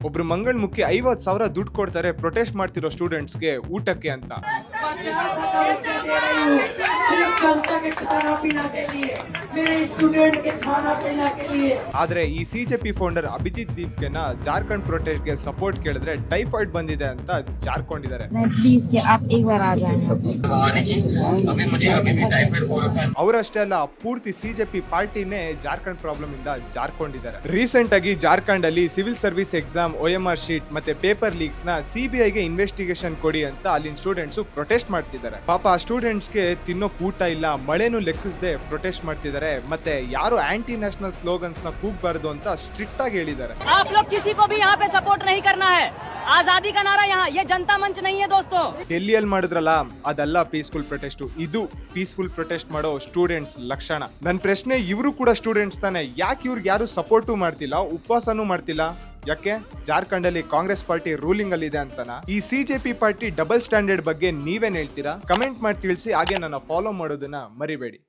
ಒಬ್ರು ಮಂಗಳಮುಖಿ 50,000 ದುಡ್ಡು ಕೊಡ್ತಾರೆ ಪ್ರೊಟೆಸ್ಟ್ ಮಾಡ್ತಿರೋ ಸ್ಟೂಡೆಂಟ್ಸ್ಗೆ ಊಟಕ್ಕೆ ಅಂತ. 50,000 रुपए दे रही हूँ सिर्फ जनता के खाना पीना के लिए, मेरे स्टूडेंट के खाना पीना के लिए. ಆದ್ರೆ ಈ ಸಿಜೆಪಿ ಫೌಂಡರ್ ಅಭಿಜಿತ್ ದೀಪ್ಗೆನ ಜಾರ್ಖಂಡ್ ಪ್ರೊಟೆಸ್ಟ್ ಗೆ ಸಪೋರ್ಟ್ ಕೇಳಿದ್ರೆ ಟೈಫಾಯ್ಡ್ ಬಂದಿದೆ ಅಂತ ಜಾರ್ಕೊಂಡಿದ್ದಾರೆ. प्लीज कि आप एक बार आ जाएं. ಅವರಷ್ಟೇ ಅಲ್ಲ, ಪೂರ್ತಿ ಸಿಜೆಪಿ ಪಾರ್ಟಿನೇ ಜಾರ್ಖಂಡ್ ಪ್ರಾಬ್ಲಮ್ ಇಂದ ಜಾರ್ಕೊಂಡಿದ್ದಾರೆ. ರೀಸೆಂಟ್ ಆಗಿ ಜಾರ್ಖಂಡ್ ಅಲ್ಲಿ civil service exam OMR sheet ಮತ್ತೆ ಪೇಪರ್ ಲೀಕ್ಸ್ ನ ಸಿಬಿಐಗೆ ಇನ್ವೆಸ್ಟಿಗೇಷನ್ ಕೊಡಿ ಅಂತ ಅಲ್ಲಿನ ಸ್ಟೂಡೆಂಟ್ಸ್ ಪ್ರೊಟೆಸ್ಟ್ ಮಾಡ್ತಿದ್ದಾರೆ. ಪಾಪ ಆ ಸ್ಟೂಡೆಂಟ್ಸ್ ಗೆ ತಿನ್ನೋಕ್ ಊಟ ಇಲ್ಲ, ಮಳೆನೂ ಲೆಕ್ಕಿಸದೆ ಪ್ರೊಟೆಸ್ಟ್ ಮಾಡ್ತಿದ್ದಾರೆ. ಮತ್ತೆ ಯಾರು ಆಂಟಿ ನ್ಯಾಷನಲ್ ಸ್ಲೋಗನ್ಸ್ ನ ಕೂಗಬಾರದು ಅಂತ ಸ್ಟ್ರಿಕ್ಟ್ ಆಗಿ ಹೇಳಿದ್ದಾರೆ. आप लोग किसी को भी यहाँ पे सपोर्ट नहीं करना है. आजादी का नारा यहाँ, ये जनता मंच नहीं है दोस्तों. ಡೆಲ್ಲಿಯಲ್ಲಿ ಮಾಡಿದ್ರಲ್ಲ, ಅದಲ್ಲ ಪೀಸ್ಫುಲ್ ಪ್ರೊಟೆಸ್ಟ್. ಇದು ಪೀಸ್ಫುಲ್ ಪ್ರೊಟೆಸ್ಟ್ ಮಾಡೋ ಸ್ಟೂಡೆಂಟ್ಸ್ ಲಕ್ಷಣ. ನನ್ನ ಪ್ರಶ್ನೆ, ಇವರು ಕೂಡ ಸ್ಟೂಡೆಂಟ್ಸ್ ತಾನೆ, ಯಾಕೆ ಇವ್ರಿಗೆ ಯಾರು ಸಪೋರ್ಟು ಮಾಡ್ತಿಲ್ಲ, ಉಪವಾಸನೂ ಮಾಡ್ತಿಲ್ಲ? ಯಾಕೆ? ಜಾರ್ಖಂಡ್ ಅಲ್ಲಿ ಕಾಂಗ್ರೆಸ್ ಪಾರ್ಟಿ ರೂಲಿಂಗ್ ಅಲ್ಲಿ ಇದೆ ಅಂತನಾ? ಈ ಸಿಜೆಪಿ ಪಾರ್ಟಿ ಡಬಲ್ ಸ್ಟ್ಯಾಂಡರ್ಡ್ ಬಗ್ಗೆ ನೀವೇನ್ ಹೇಳ್ತೀರಾ? ಕಮೆಂಟ್ ಮಾಡಿ ತಿಳಿಸಿ. ಹಾಗೆ ನನ್ನ ಫಾಲೋ ಮಾಡೋದನ್ನ ಮರಿಬೇಡಿ.